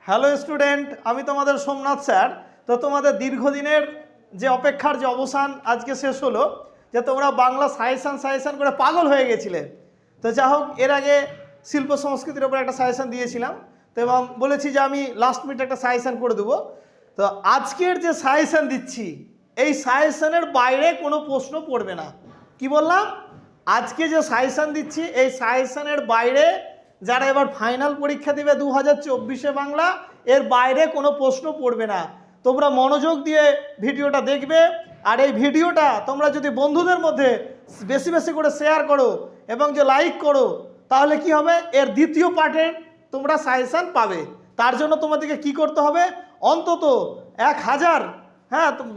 Hello student, আমি তোমাদের Somnath sir. তো তোমাদের দীর্ঘদিনের যে অপেক্ষার যে অবসান আজকে শেষ হলো, যে তোমরা বাংলা সাজেশান করে পাগল হয়ে গেছিলে। তো যা হোক, এর আগে শিল্প সংস্কৃতির ওপর একটা সাজেশান দিয়েছিলাম, তো এবং বলেছি যে আমি লাস্ট মিনিটে একটা সাজেশান করে দেবো। তো আজকের যে সাজেশান দিচ্ছি, এই সাজেশানের বাইরে কোনো প্রশ্ন পড়বে না। কি বললাম? আজকে যে সাজেশান দিচ্ছি এই সাজেশানের বাইরে, যারা এবার ফাইনাল পরীক্ষা দেবে 2024-এ বাংলা, এর বাইরে কোনো প্রশ্ন পড়বে না। তোমরা মনোযোগ দিয়ে ভিডিওটা দেখবে, আর এই ভিডিওটা তোমরা যদি বন্ধুদের মধ্যে বেশি বেশি করে শেয়ার করো এবং যে লাইক করো, তাহলে কি হবে, এর দ্বিতীয় পার্টের তোমরা সাজেশান পাবে। তার জন্য তোমাদেরকে কি করতে হবে, অন্তত 1000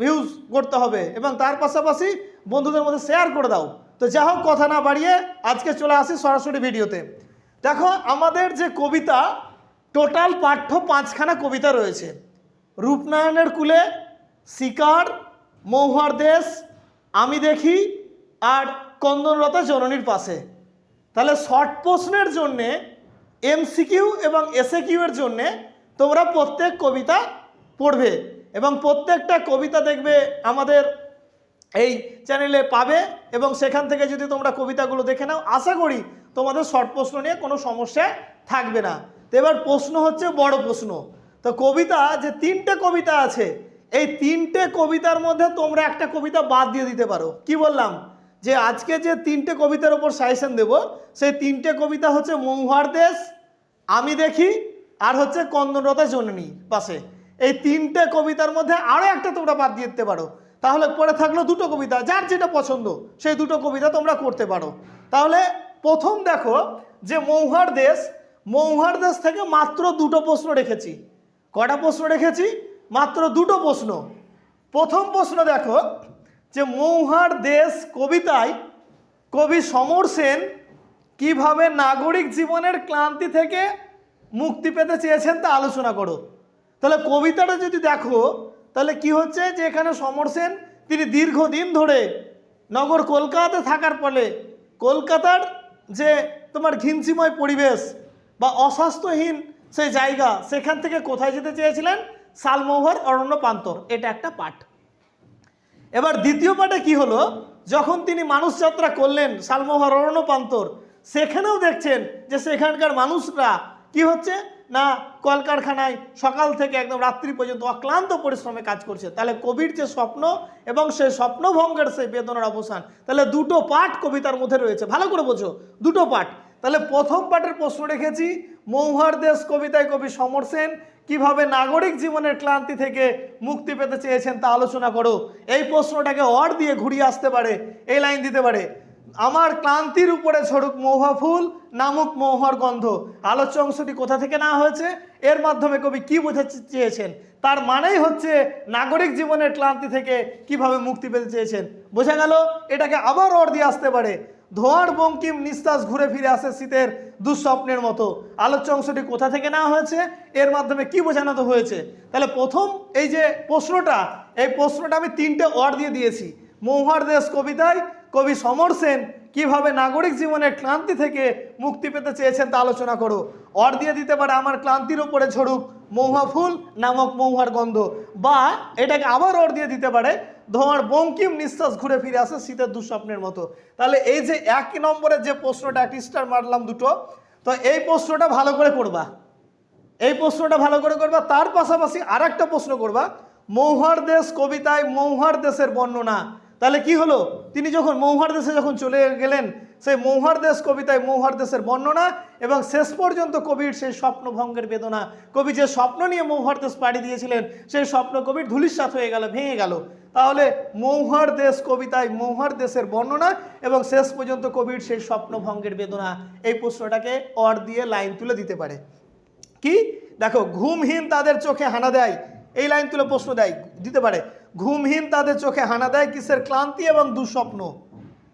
ভিউজ করতে হবে এবং তার পাশাপাশি বন্ধুদের মধ্যে শেয়ার করে দাও। তো যা হোক, কথা না বাড়িয়ে আজকে চলে আসি সরাসরি ভিডিওতে। দেখো, আমাদের যে কবিতা, টোটাল পাঠ্য 5খানা কবিতা রয়েছে। রূপনারায়ণের কুলে, শিকার, মহুয়ার দেশ, আমি দেখি, আর কন্দনলতা জননীর পাশে। তাহলে শর্ট প্রশ্নের জন্যে, এমসিকিউ এবং এসএকিউ এর জন্যে তোমরা প্রত্যেক কবিতা পড়বে এবং প্রত্যেকটা কবিতা দেখবে আমাদের এই চ্যানেলে পাবে, এবং সেখান থেকে যদি তোমরা কবিতাগুলো দেখে নাও, আশা করি তোমাদের শর্ট প্রশ্ন নিয়ে কোনো সমস্যা থাকবে না। তো এবার প্রশ্ন হচ্ছে বড় প্রশ্ন। তো কবিতা যে 3টে কবিতা আছে, এই 3টে কবিতার মধ্যে তোমরা একটা কবিতা বাদ দিয়ে দিতে পারো। কি বললাম? যে আজকে যে 3টে কবিতার উপর সাজেশন দেব, সেই 3টে কবিতা হচ্ছে মহুয়ার দেশ, আমি দেখি, আর হচ্ছে কন্দনলতা জননী পাশে। এই 3টে কবিতার মধ্যে আরও একটা তোমরা বাদ দিয়ে দিতে পারো। তাহলে পরে থাকলো 2টো কবিতা, যার যেটা পছন্দ সেই 2টো কবিতা তোমরা করতে পারো। তাহলে প্রথম দেখো যে মহুয়ার দেশ থেকে মাত্র 2টো প্রশ্ন রেখেছি। কটা প্রশ্ন রেখেছি? মাত্র 2টো প্রশ্ন। প্রথম প্রশ্ন দেখো যে মহুয়ার দেশ কবিতায় কবি সমর সেন কিভাবে নাগরিক জীবনের ক্লান্তি থেকে মুক্তি পেতে চেয়েছেন তা আলোচনা করো। তাহলে কবিতাটা যদি দেখো, তাহলে কি হচ্ছে যে এখানে সমর সেন তিনি দীর্ঘদিন ধরে নগর কলকাতাতে থাকার ফলে কলকাতার যে তোমার ঘিঞ্চিময় পরিবেশ বা অস্বাস্থ্যহীন সেই জায়গা, সেখান থেকে কোথায় যেতে চেয়েছিলেন? শালমহুয়ার অরণ্য প্রান্তর। এটা একটা পাঠ। এবার দ্বিতীয় পাঠে কি হলো, যখন তিনি মানুষ যাত্রা করলেন শালমহুয়ার অরণ্য প্রান্তর, সেখানেও দেখছেন যে সেখানকার মানুষরা কি হচ্ছে না, কলকারখানায় সকাল থেকে একদম রাত্রি পর্যন্ত অক্লান্ত পরিশ্রমে কাজ করছে। তাহলে কবির যে স্বপ্ন এবং সেই স্বপ্নভঙ্গের সেই বেদনার অবসান, তাহলে 2টো পাঠ কবিতার মধ্যে রয়েছে। ভালো করে বোঝো, 2টো পাঠ। তাহলে প্রথম পাঠের প্রশ্ন রেখেছি, মহুয়ার দেশ কবিতায় কবি সমর সেন কিভাবে নাগরিক জীবনের ক্লান্তি থেকে মুক্তি পেতে চেয়েছেন তা আলোচনা করো। এই প্রশ্নটাকে অর দিয়ে ঘুরিয়ে আসতে পারে, এই লাইন দিতে পারে, আমার ক্লান্তির উপরে ছড়ুক মহুয়া ফুল, নামুক মহুয়ার গন্ধ। আলোচ্য অংশটি কোথা থেকে নেওয়া হয়েছে, এর মাধ্যমে কবি কি বোঝাতে চেয়েছেন, তার মানেই হচ্ছে নাগরিক জীবনের ক্লান্তি থেকে কিভাবে মুক্তি পেতে চেয়েছেন। বোঝা গেল? এটাকে আবার অর দিয়ে আসতে পারে, ধোঁয়ার বঙ্কিম নিঃশ্বাস ঘুরে ফিরে আসে শীতের দুঃস্বপ্নের মতো। আলোচ্য অংশটি কোথা থেকে নেওয়া হয়েছে, এর মাধ্যমে কি বোঝানো হয়েছে। তাহলে প্রথম এই যে প্রশ্নটা, এই প্রশ্নটা আমি 3টে অর দিয়ে দিয়েছি। মহুয়ার দেশ কবিতায় কবি সমর সেন কিভাবে নাগরিক জীবনের ক্লান্তি থেকে মুক্তি পেতে চেয়েছেন তা আলোচনা করো। অর দিয়ে দিতে পারে, আমার ক্লান্তির উপরে ঝরুক মহুয়া ফুল, নামক মহুয়ার গন্ধ। বা এটাকে আবার অর দিয়ে দিতে পারে, ধোঁয়ার বঙ্কিম নিঃশ্বাস ঘুরে ফিরে আসে শীতের দুঃস্বপ্নের মতো। তাহলে এই যে 1 নম্বরের যে প্রশ্নটা, একটি স্টার মারলাম 2টো, তো এই প্রশ্নটা ভালো করে করবা, এই প্রশ্নটা ভালো করে করবা। তার পাশাপাশি আর একটা প্রশ্ন করবা, মহুয়ার দেশ কবিতায় মহুয়ার দেশের বর্ণনা। তাহলে কি হলো, তিনি যখন মহুয়ার দেশে যখন চলে গেলেন, সেই মহুয়ার দেশ কবিতায় মহুয়ার দেশের বর্ণনা এবং শেষ পর্যন্ত কবির সেই স্বপ্নভঙ্গের বেদনা। কবি যে স্বপ্ন নিয়ে মহুয়ার দেশ পাড়ি দিয়েছিলেন, সেই স্বপ্ন কবির ধূলিসাৎ হয়ে গেল, ভেঙে গেল। তাহলে মহুয়ার দেশ কবিতায় মহুয়ার দেশের বর্ণনা এবং শেষ পর্যন্ত কবির সেই স্বপ্নভঙ্গের বেদনা, এই প্রশ্নটাকে অর দিয়ে লাইন তুলে দিতে পারে। কি দেখো, ঘুমহীন তাদের চোখে হানা দেয়, এই লাইন তুলে প্রশ্ন দিতে পারে, ঘুমহীন তাদের চোখে হানা দেয় কিসের ক্লান্তি এবং দুঃস্বপ্ন।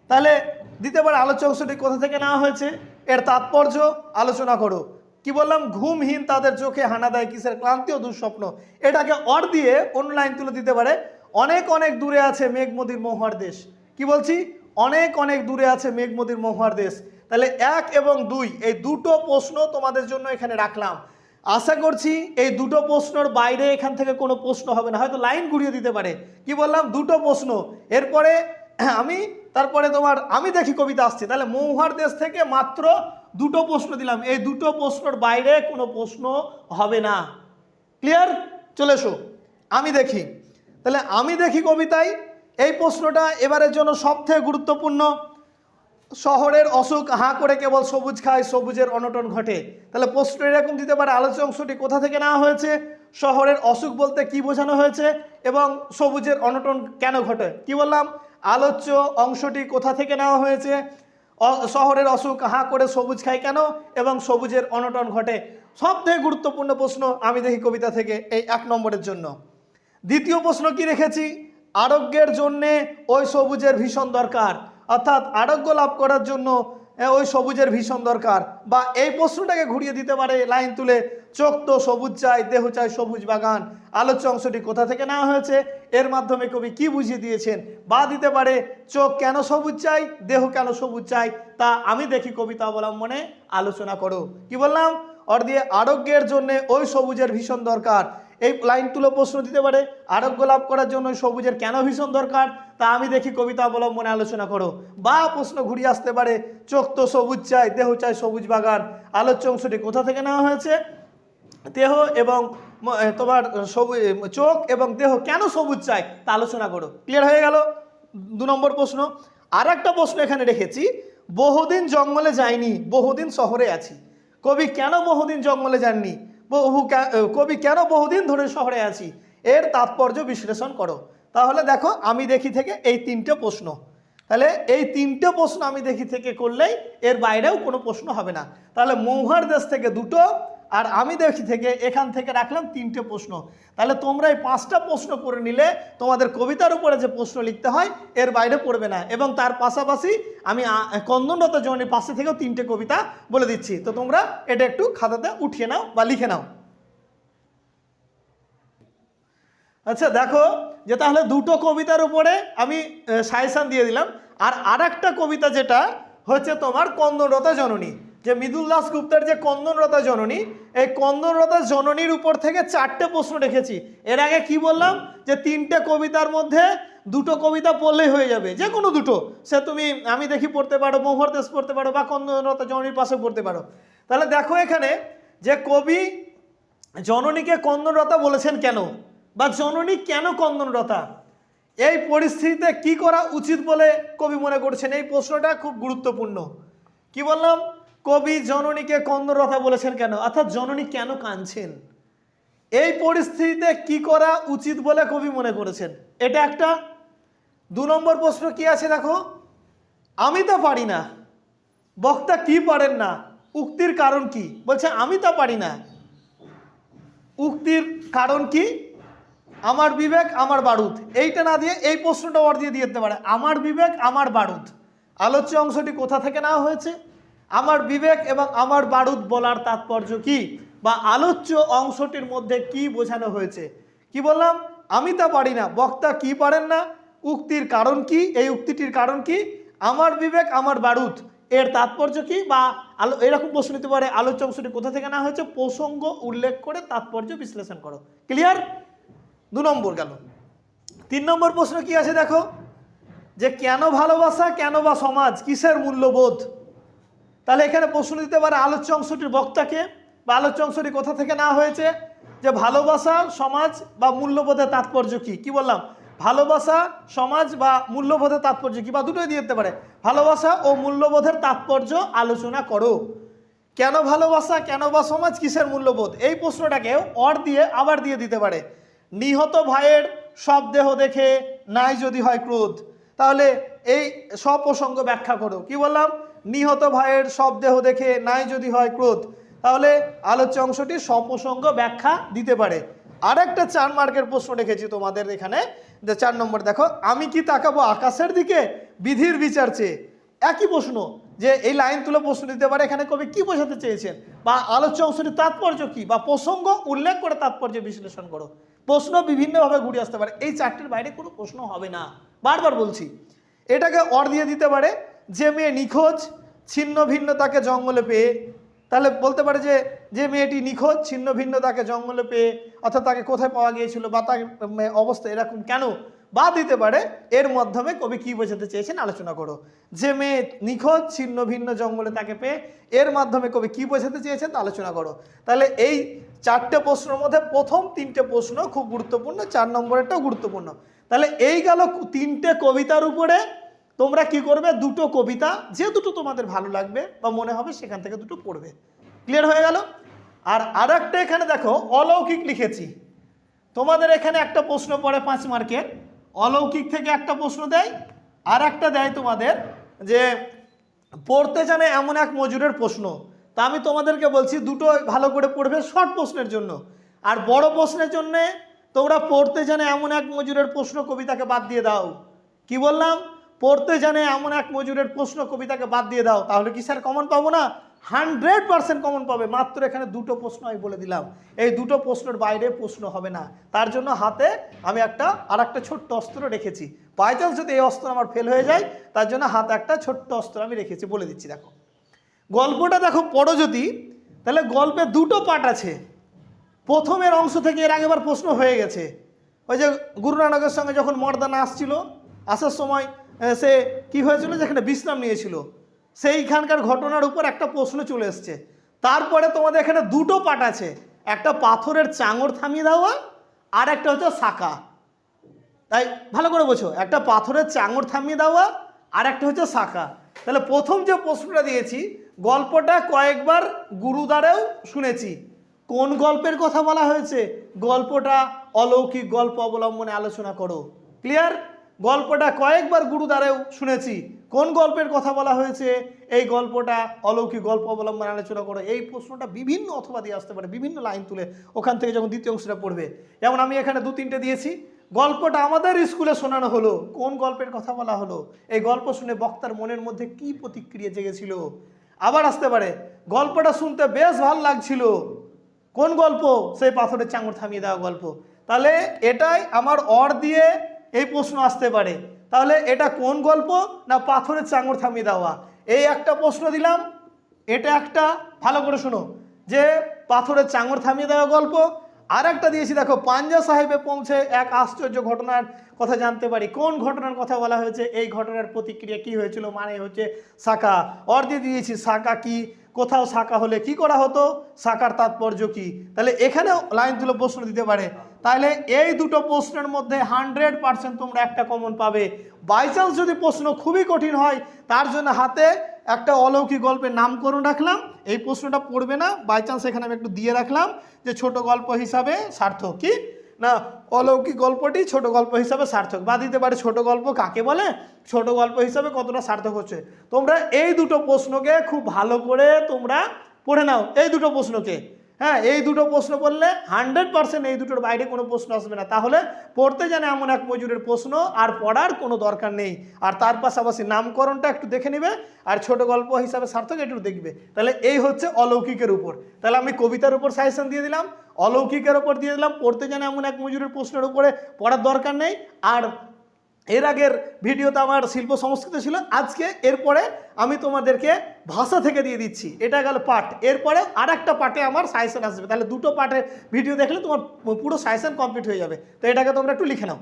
তাহলে দিতে পারে আলোচ্য অংশটি কোথা থেকে নেওয়া হয়েছে, এর তাৎপর্য আলোচনা করো। কি বললাম, ঘুমহীন তাদের চোখে হানা দেয় কিসের ক্লান্তি ও দুঃস্বপ্ন। এটাকে অর দিয়ে অন্য লাইন তুলে দিতে পারে, অনেক অনেক দূরে আছে মেঘমদির মহুয়ার দেশ। কি বলছি, অনেক অনেক দূরে আছে মেঘমদির মহুয়ার দেশ। তাহলে 1 এবং 2 এই 2টো প্রশ্ন তোমাদের জন্য এখানে রাখলাম। আশা করছি এই দুটো প্রশ্নের বাইরে এখান থেকে কোনো প্রশ্ন হবে না, হয়তো লাইন ঘুরিয়ে দিতে পারে। কি বললাম, দুটো প্রশ্ন। এরপরে তারপরে তোমার আমি দেখি কবিতা আসছে, তাহলে মৌহার দেশ থেকে মাত্র দুটো প্রশ্ন দিলাম, এই দুটো প্রশ্নের বাইরে কোনো প্রশ্ন হবে না। ক্লিয়ার? চলে এসো আমি দেখি। তাহলে আমি দেখি কবিতায় এই প্রশ্নটা এবারের জন্য সবথেকে গুরুত্বপূর্ণ। শহরের অসুখ হাঁ করে কেবল সবুজ খায়, সবুজের অনটন ঘটে। তাহলে প্রশ্ন এরকম দিতে পারে, আলোচ্য অংশটি কোথা থেকে নেওয়া হয়েছে, শহরের অসুখ বলতে কি বোঝানো হয়েছে, এবং সবুজের অনটন কেন ঘটে। কি বললাম, আলোচ্য অংশটি কোথা থেকে নেওয়া হয়েছে, শহরের অসুখ হাঁ করে সবুজ খায় কেন, এবং সবুজের অনটন ঘটে। সবথেকে গুরুত্বপূর্ণ প্রশ্ন আমি দেখি কবিতা থেকে, এই 1 নম্বরের জন্য। দ্বিতীয় প্রশ্ন কি রেখেছি, আরোগ্যের জন্যে ওই সবুজের ভীষণ দরকার, অর্থাৎ আরোগ্য লাভ করার জন্য ওই সবুজের ভীষণ দরকার। বা এই প্রশ্নটাকে ঘুরিয়ে দিতে পারে লাইন তুলে, চোখ তো সবুজ চাই, দেহ চাই সবুজ বাগান। আলোচ্য অংশটি কোথা থেকে নেওয়া হয়েছে, এর মাধ্যমে কবি কি বুঝিয়ে দিয়েছেন। বা দিতে পারে, চোখ কেন সবুজ চাই, দেহ কেন সবুজ চাই, তা আমি দেখি কবিতা অবলম্বনে আলোচনা করো। কি বললাম, অর দিয়ে আরোগ্যের জন্য ওই সবুজের ভীষণ দরকার, এই লাইন তুলে প্রশ্ন দিতে পারে। আরোগ্য লাভ করার জন্য সবুজের কেন ভীষণ দরকার, তা আমি দেখি কবিতা অবলম্বনে আলোচনা করো। বা প্রশ্ন ঘুরিয়ে আসতে পারে, চোখ তো সবুজ চাই, দেহ চাই সবুজ বাগান। আলোচ্য অংশটি কোথা থেকে নেওয়া হয়েছে, দেহ এবং তোমার চোখ এবং দেহ কেন সবুজ চাই তা আলোচনা করো। ক্লিয়ার হয়ে গেল 2 নম্বর প্রশ্ন। আর একটা প্রশ্ন এখানে রেখেছি, বহুদিন জঙ্গলে যাইনি, বহুদিন শহরে আছি। কবি কেন বহুদিন জঙ্গলে যাননি, কবি কেন বহুদিন ধরে শহরে আছি, এর তাৎপর্য বিশ্লেষণ করো। তাহলে দেখো আমি দেখি থেকে এই 3টে প্রশ্ন, তাহলে এই 3টে প্রশ্ন আমি দেখি থেকে করলেই এর বাইরেও কোনো প্রশ্ন হবে না। তাহলে মৌহার দেশ থেকে 2টো, আর আমি দেখি থেকে এখান থেকে রাখলাম 3টে প্রশ্ন। তাহলে তোমরা এই 5টা প্রশ্ন করে নিলে তোমাদের কবিতার উপরে যে প্রশ্ন লিখতে হয় এর বাইরে পড়বে না। এবং তার পাশাপাশি আমি কন্দনরত জননীর পাশে থেকেও 3টে কবিতা বলে দিচ্ছি, তো তোমরা এটা একটু খাতাতে উঠিয়ে নাও বা লিখে নাও। আচ্ছা দেখো যে তাহলে 2টো কবিতার উপরে আমি সাজেশন দিয়ে দিলাম। আর আরেকটা কবিতা যেটা হচ্ছে তোমার কন্দনরতা জননী, যে মৃদুল দাস গুপ্তের যে কন্দনরতা জননী, এই কন্দনরতা জননীর উপর থেকে 4টে প্রশ্ন রেখেছি। এর আগে কি বললাম যে 3টে কবিতার মধ্যে 2টো কবিতা পড়লেই হয়ে যাবে, যে কোনো 2টো, সে তুমি আমি দেখি পড়তে পারো, মৌহার দেশ পড়তে পারো, বা কন্দনরতা জননীর পাশে পড়তে পারো। তাহলে দেখো এখানে যে কবি জননীকে কন্দনরতা বলেছেন কেন, বা জননী কেন কন্দনরতা, এই পরিস্থিতিতে কি করা উচিত বলে কবি মনে করছেন, এই প্রশ্নটা খুব গুরুত্বপূর্ণ। কি বললাম, কবি জননীকে কন্দনরতা বলেছেন কেন, অর্থাৎ জননী কেন কাঁদছেন, এই পরিস্থিতিতে কি করা উচিত বলে কবি মনে করেছেন, এটা একটা। 2 নম্বর প্রশ্ন কি আছে দেখো, আমি তা পারি না, বক্তা কি পারেন না, উক্তির কারণ কি। বলছে আমি তা পারি না, উক্তির কারণ কি, আমার বিবেক আমার বারুদ। এইটা না দিয়ে এই প্রশ্নটা ওর দিয়ে দিতে পারে, আমার বিবেক আমার বারুদ। আলোচ্য অংশটি কোথা থেকে নেওয়া হয়েছে, আমার বিবেক এবং আমার বারুদ বলার তাৎপর্য কি, বা আলোচ্য অংশটির মধ্যে কি বোঝানো হয়েছে। কি বললাম, আমি তা পারি না, বক্তা কি পারেন না, উক্তির কারণ কি, এই উক্তিটির কারণ কি, আমার বিবেক আমার বারুদ এর তাৎপর্য কি, বা এরকম প্রশ্ন নিতে পারে, আলোচ্য অংশটি কোথা থেকে নেওয়া হয়েছে, প্রসঙ্গ উল্লেখ করে তাৎপর্য বিশ্লেষণ করো। ক্লিয়ার? 2 নম্বর গেল। 3 নম্বর প্রশ্ন কি আছে দেখো, যে কেন ভালোবাসা, কেন বা সমাজ, কিসের মূল্যবোধ। তাহলে এখানে প্রশ্ন দিতে পারে আলোচ্য অংশটির বক্তাকে, বা আলোচ্য অংশটি কোথা থেকে নেওয়া হয়েছে, যে ভালোবাসা, সমাজ বা মূল্যবোধের তাৎপর্য কি। কি বললাম, ভালোবাসা, সমাজ বা মূল্যবোধের তাৎপর্য কি, বা দুটোই দিয়ে দিতে পারে, ভালোবাসা ও মূল্যবোধের তাৎপর্য আলোচনা করো। কেন ভালোবাসা, কেন বা সমাজ, কিসের মূল্যবোধ, এই প্রশ্নটাকেও অর দিয়ে আবার দিয়ে দিতে পারে। নিহত ভাইয়ের সব দেহ দেখে নাই যদি হয় ক্রোধ, তাহলে এই সপ্রসঙ্গ ব্যাখ্যা করো। কি বললাম, নিহত ভাইয়ের সব দেহ দেখে নাই যদি হয় ক্রোধ, তাহলে আলোচ্য অংশটি সপ্রসঙ্গ ব্যাখ্যা দিতে পারে। আর একটা 4 মার্কের প্রশ্ন রেখেছি তোমাদের এখানে, যে 4 নম্বর দেখো, আমি কি তাকাবো আকাশের দিকে বিধির বিচার চেয়ে। একই প্রশ্ন, যে এই লাইন তুলে প্রশ্ন দিতে পারে এখানে কবি কি বোঝাতে চেয়েছেন, বা আলোচ্য অংশটির তাৎপর্য কি, বা প্রসঙ্গ উল্লেখ করে তাৎপর্য বিশ্লেষণ করো। প্রশ্ন বিভিন্নভাবে ঘুরে আসতে পারে, এই 4টির বাইরে কোনো প্রশ্ন হবে না, বারবার বলছি। এটাকে অর দিয়ে দিতে পারে, যে মেয়ে নিখোঁজ ছিন্ন ভিন্ন তাকে জঙ্গলে পেয়ে, তাহলে বলতে পারে যে যে মেয়েটি নিখোঁজ, ছিন্ন ভিন্ন, তাকে জঙ্গলে পেয়ে অর্থাৎ তাকে কোথায় পাওয়া গিয়েছিল বা তার অবস্থা এরকম কেন, বা দিতে পারে এর মাধ্যমে কবি কি বোঝাতে চেয়েছেন আলোচনা করো। যে মেয়ে নিখোঁজ, ছিন্ন ভিন্ন, জঙ্গলে তাকে পেয়ে, এর মাধ্যমে কবি কি বোঝাতে চেয়েছেন তা আলোচনা করো। তাহলে এই 4টে প্রশ্নের মধ্যে প্রথম 3টে প্রশ্ন খুব গুরুত্বপূর্ণ, 4 নম্বরেরটাও গুরুত্বপূর্ণ। তাহলে এই গেল 3টে কবিতার উপরে। তোমরা কি করবে, 2টো কবিতা যে দুটো তোমাদের ভালো লাগবে বা মনে হবে সেখান থেকে 2টো পড়বে। ক্লিয়ার হয়ে গেল? আর আরেকটা এখানে দেখো অলৌকিক লিখেছি। তোমাদের এখানে একটা প্রশ্ন পড়ে 5 মার্কের, অলৌকিক থেকে একটা প্রশ্ন দেয়, আর একটা দেয় তোমাদের যে পড়তে জানে এমন এক মজুরের প্রশ্ন। তা আমি তোমাদেরকে বলছি দুটো ভালো করে পড়বে শর্ট প্রশ্নের জন্য, আর বড় প্রশ্নের জন্য তোমরা পড়তে জানে এমন এক মজুরের প্রশ্ন কবিতাকে বাদ দিয়ে দাও। কি বললাম? পড়তে জানে এমন এক মজুরের প্রশ্ন কবিতাকে বাদ দিয়ে দাও। তাহলে কি স্যার কমন পাবো না? 100% কমন পাবে। মাত্র এখানে 2টো প্রশ্ন আমি বলে দিলাম, এই 2টো প্রশ্নের বাইরে প্রশ্ন হবে না। তার জন্য হাতে আমি আর একটা ছোট্ট অস্ত্র রেখেছি। বাই চান্স যদি এই অস্ত্র আমার ফেল হয়ে যায়, তার জন্য হাতে একটা ছোট্ট অস্ত্র আমি রেখেছি, বলে দিচ্ছি। দেখো গল্পটা দেখো পড়ো যদি, তাহলে গল্পে 2টো পার্ট আছে। প্রথমের অংশ থেকে এর আগেবার প্রশ্ন হয়ে গেছে। ওই যে গুরু নানকের সঙ্গে যখন মর্দানা আসছিল, আসার সময় সে কি হয়েছিল, যেখানে বিশ্রাম নিয়েছিল, সেইখানকার ঘটনার উপর একটা প্রশ্ন চলে এসছে। তারপরে তোমাদের এখানে 2টো পার্ট আছে, একটা পাথরের চাঙড় থামিয়ে দেওয়া, আর একটা হচ্ছে সাকা। তাই ভালো করে বোঝো, একটা পাথরের চাঙড় থামিয়ে দেওয়া, আর একটা হচ্ছে সাকা। তাহলে প্রথম যে প্রশ্নটা দিয়েছি, গল্পটা কয়েকবার গুরুদ্বারেও শুনেছি। কোন গল্পের কথা বলা হয়েছে? গল্পটা অলৌকিক গল্প অবলম্বনে আলোচনা করো। ক্লিয়ার? গল্পটা কয়েকবার গুরুদ্বারেও শুনেছি। কোন গল্পের কথা বলা হয়েছে? এই গল্পটা অলৌকিক গল্প অবলম্বনে আলোচনা করো। এই প্রশ্নটা বিভিন্ন অথবা দিয়ে আসতে পারে, বিভিন্ন লাইন তুলে ওখান থেকে যখন দ্বিতীয় অংশটা পড়বে। যেমন আমি এখানে 2-3টে দিয়েছি। গল্পটা আমাদের স্কুলে শোনানো হলো, কোন গল্পের কথা বলা হলো? এই গল্প শুনে বক্তার মনের মধ্যে কি প্রতিক্রিয়া জেগেছিল? আবার আসতে পারে, গল্পটা শুনতে বেশ ভালো লাগছিল, কোন গল্প? সেই পাথরের চাঙড় থামিয়ে দেওয়া গল্প। তাহলে এটাই আমার দিয়ে এই প্রশ্ন আসতে পারে। তাহলে এটা কোন গল্প? না পাথরের চাঙড় থামিয়ে দেওয়া। এই একটা প্রশ্ন দিলাম, এটা একটা, ভালো করে শোনো, যে পাথরের চাঙড় থামিয়ে দেওয়া গল্প। আর একটা দিয়েছি দেখো, পাঞ্জা সাহেবে পৌঁছে এক আশ্চর্য ঘটনার কথা জানতে পারি। কোন ঘটনার কথা বলা হয়েছে? এই ঘটনার প্রতিক্রিয়া কি হয়েছিল, মানে হচ্ছে সাকা। দিয়ে দিয়েছি সাকা কি, কোথাও সাকা হলে কি করা হতো, সাকার তাৎপর্য কি। তাহলে এখানে লাইন তুলে প্রশ্ন দিতে পারে। তাহলে এই 2টো প্রশ্নের মধ্যে 100% তোমরা একটা কমন পাবে। বাই চান্স যদি প্রশ্ন খুবই কঠিন হয়, তার জন্য হাতে একটা অলৌকিক গল্পের নামকরণ রাখলাম। এই প্রশ্নটা পড়বে না, বাই চান্স এখানে আমি একটু দিয়ে রাখলাম যে ছোট গল্প হিসাবে সার্থক। কি না, অলৌকিক গল্পটি ছোট গল্প হিসাবে সার্থক। বা দিতে পারে ছোট গল্প কাকে বলে, ছোট গল্প হিসাবে কতটা সার্থক হচ্ছে। তোমরা এই 2টো প্রশ্নকে খুব ভালো করে তোমরা পড়ে নাও, এই 2টো প্রশ্নকে। হ্যাঁ, এই 2টো প্রশ্ন পড়লে 100% এই 2টোর বাইরে কোনো প্রশ্ন আসবে না। তাহলে পড়তে জানে এমন এক মজুরের প্রশ্ন আর পড়ার কোনো দরকার নেই। আর তার পাশাপাশি নামকরণটা একটু দেখে নেবে, আর ছোট গল্প হিসাবে সার্থক একটু দেখবে। তাহলে এই হচ্ছে অলৌকিকের উপর। তাহলে আমি কবিতার উপর সাজেশন দিয়ে দিলাম, অলৌকিকের উপর দিয়ে দিলাম, পড়তে জানে এমন এক মজুরের প্রশ্নের উপরে পড়ার দরকার নেই। আর এর আগের ভিডিওতে আমার শিল্প সংস্কৃতি ছিল, আজকে এরপরে আমি তোমাদেরকে ভাষা থেকে দিয়ে দিচ্ছি। এটা গেল পার্ট। এরপরে আর একটা পার্টে আমার সাজেশন আসবে। তাহলে 2টো পার্টের ভিডিও দেখলে তোমার পুরো সাজেশন কমপ্লিট হয়ে যাবে। তো এটাকে তোমরা একটু লিখে নাও।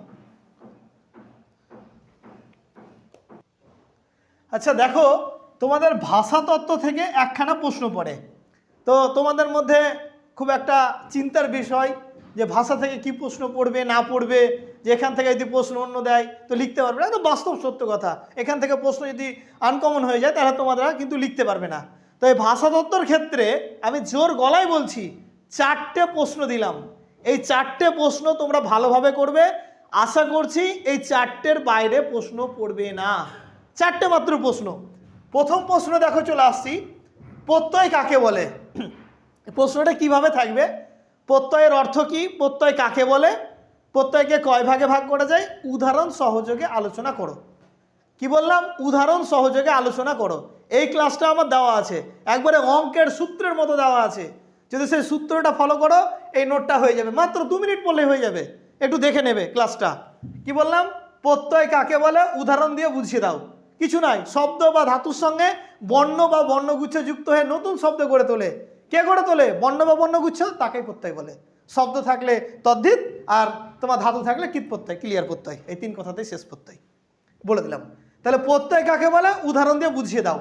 আচ্ছা দেখো, তোমাদের ভাষাতত্ত্ব থেকে একখানা প্রশ্ন পড়ে। তো তোমাদের মধ্যে খুব একটা চিন্তার বিষয় যে ভাষা থেকে কি প্রশ্ন পড়বে না পড়বে, যে এখান থেকে যদি প্রশ্ন অন্য দেয় তো লিখতে পারবে না। একদম বাস্তব সত্য কথা, এখান থেকে প্রশ্ন যদি আনকমন হয়ে যায় তাহলে তোমরা কিন্তু লিখতে পারবে না। তো এই ভাষাতত্ত্বর ক্ষেত্রে আমি জোর গলায় বলছি, 4টে প্রশ্ন দিলাম। এই 4টে প্রশ্ন তোমরা ভালোভাবে করবে। আশা করছি এই 4টের বাইরে প্রশ্ন পড়বে না। 4টে মাত্র প্রশ্ন। প্রথম প্রশ্ন দেখো চলে আসছি, প্রত্যয় কাকে বলে? প্রশ্নটা কিভাবে থাকবে? প্রত্যয়ের অর্থ কি, প্রত্যয় কাকে বলে, প্রত্যয়কে কয় ভাগে ভাগ করা যায়, উদাহরণ সহযোগে আলোচনা করো। কি বললাম? উদাহরণ সহযোগে আলোচনা করো। এই ক্লাসটা আমার দেওয়া আছে, একবারে অঙ্কের সূত্রের মতো দেওয়া আছে। যদি সেই সূত্রটা ফলো করো, এই নোটটা হয়ে যাবে, মাত্র 2 মিনিট পড়লেই হয়ে যাবে। একটু দেখে নেবে ক্লাসটা। কি বললাম? প্রত্যয় কাকে বলে উদাহরণ দিয়ে বুঝিয়ে দাও। কিছু নাই, শব্দ বা ধাতুর সঙ্গে বর্ণ বা বর্ণগুচ্ছ যুক্ত হয়ে নতুন শব্দ গড়ে তোলে। কে গড়ে তোলে? বর্ণ বা বর্ণগুচ্ছ, তাকেই প্রত্যয় বলে। শব্দ থাকলে তদ্ধিত, আর তোমার ধাতু থাকলে কিত প্রত্যয়, ক্লিয়ার প্রত্যয়, এই 3 কথাতেই শেষ প্রত্যয় বলে দিলাম। তাহলে প্রত্যয় কাকে বলে উদাহরণ দিয়ে বুঝিয়ে দাও।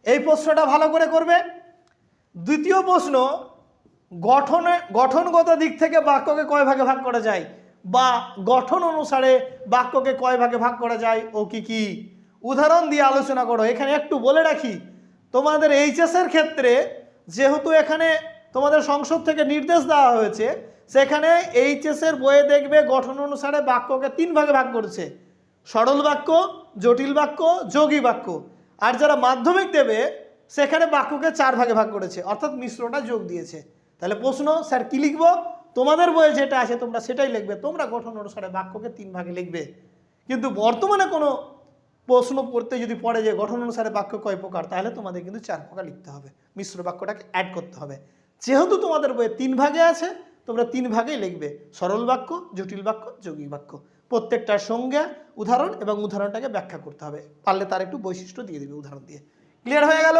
এই প্রশ্নটা ভালো করে করবে। দ্বিতীয় প্রশ্ন, গঠনগত দিক থেকে বাক্যকে কয় ভাগে ভাগ করা যায়, বা গঠন অনুসারে বাক্যকে কয় ভাগে ভাগ করা যায় ও কি কি, উদাহরণ দিয়ে আলোচনা করো। এখানে একটু বলে রাখি, তোমাদের এইচএসের ক্ষেত্রে যেহেতু এখানে তোমাদের সংসদ থেকে নির্দেশ দেওয়া হয়েছে, সেখানে এইচএসের বইয়ে দেখবে গঠন অনুসারে বাক্যকে 3 ভাগে ভাগ করেছে, সরল বাক্য, জটিল বাক্য, যোগী বাক্য। আর যারা মাধ্যমিক দেবে সেখানে বাক্যকে 4 ভাগে ভাগ করেছে, অর্থাৎ মিশ্রটা যোগ দিয়েছে। তাহলে প্রশ্ন, স্যার কি লিখবো? তোমাদের বইয়ে যেটা আছে তোমরা সেটাই লিখবে, তোমরা গঠন অনুসারে বাক্যকে 3 ভাগে লিখবে। কিন্তু বর্তমানে কোনো প্রশ্ন পড়তে যদি পড়ে যে গঠন অনুসারে বাক্য কয় প্রকার, তাহলে তোমাদের কিন্তু 4 প্রকার লিখতে হবে, মিশ্র বাক্যটাকে অ্যাড করতে হবে। যেহেতু তোমাদের বইয়ে 3 ভাগে আছে, তোমরা 3 ভাগেই লিখবে, সরল বাক্য, জটিল বাক্য, যৌগিক বাক্য। প্রত্যেকটার সংজ্ঞা, উদাহরণ এবং উদাহরণটাকে ব্যাখ্যা করতে হবে, পারলে তার একটু বৈশিষ্ট্য দিয়ে দিবে উদাহরণ দিয়ে। ক্লিয়ার হয়ে গেল?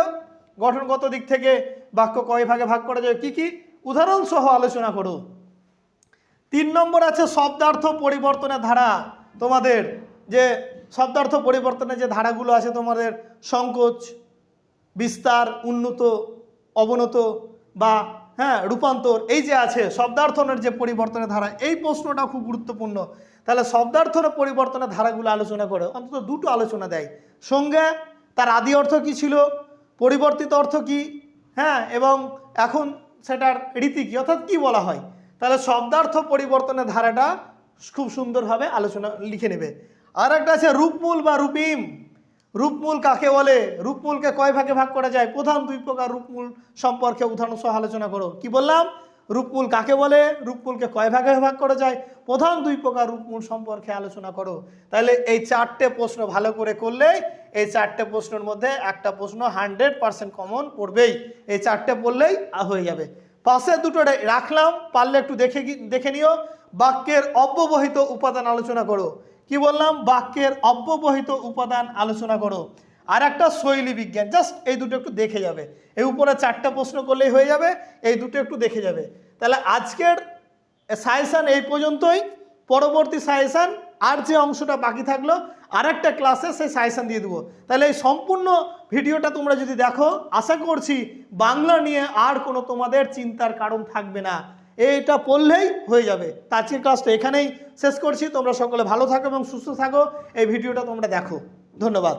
গঠনগত দিক থেকে বাক্য কয় ভাগে ভাগ করা যায়, কি কি, উদাহরণ সহ আলোচনা করো। 3 নম্বর আছে শব্দার্থ পরিবর্তনের ধারা। তোমাদের যে শব্দার্থ পরিবর্তনের যে ধারাগুলো আছে, তোমাদের সংকোচ, বিস্তার, উন্নত, অবনত বা রূপান্তর, এই যে আছে শব্দার্থনের যে পরিবর্তনের ধারা, এই প্রশ্নটা খুব গুরুত্বপূর্ণ। তাহলে শব্দার্থনের পরিবর্তনের ধারাগুলো আলোচনা করে, অন্তত 2টো আলোচনা দেয়। সংজ্ঞা, তার আদি অর্থ কি ছিল, পরিবর্তিত অর্থ কি, এবং এখন সেটার রীতি কি, অর্থাৎ কি বলা হয়। তাহলে শব্দার্থ পরিবর্তনের ধারাটা খুব সুন্দরভাবে আলোচনা লিখে নেবে। আর একটা আছে রূপমূল বা রূপিম। রূপমূল কাকে বলে, রূপমূলকে কয় ভাগে ভাগ করা যায়, প্রধান 2 প্রকার রূপমূল সম্পর্কে উদাহরণ সহ আলোচনা করো। কি বললাম? রূপমূল কাকে বলে, রূপমূলকে কয় ভাগে ভাগ করা যায়, প্রধান 2 প্রকার রূপমূল সম্পর্কে আলোচনা করো। তাহলে এই 4টে প্রশ্ন ভালো করে করলে, এই 4টে প্রশ্নের মধ্যে একটা প্রশ্ন 100% কমন পড়বেই। এই 4টে পড়লেই হয়ে যাবে। পাশে 2টো রাখলাম, পারলে একটু দেখে নিও। বাক্যের অব্যবহিত উপাদান আলোচনা করো। কি বললাম? বাক্যের অব্যবহিত উপাদান আলোচনা করো। আর একটা শৈলী বিজ্ঞান, জাস্ট এই 2টো একটু দেখে যাবে। এই উপরে 4টা প্রশ্ন করলেই হয়ে যাবে, এই 2টো একটু দেখে যাবে। তাহলে আজকের সাজেশান এই পর্যন্তই। পরবর্তী সাজেশান আর যে অংশটা বাকি থাকলো, আরেকটা ক্লাসে সেই সাজেশান দিয়ে দেবো। তাহলে এই সম্পূর্ণ ভিডিওটা তোমরা যদি দেখো, আশা করছি বাংলা নিয়ে আর কোনো তোমাদের চিন্তার কারণ থাকবে না, এইটা পড়লেই হয়ে যাবে। তা আজকের ক্লাসটা এখানেই শেষ করছি। তোমরা সকলে ভালো থাকো এবং সুস্থ থাকো। এই ভিডিওটা তোমরা দেখো। ধন্যবাদ।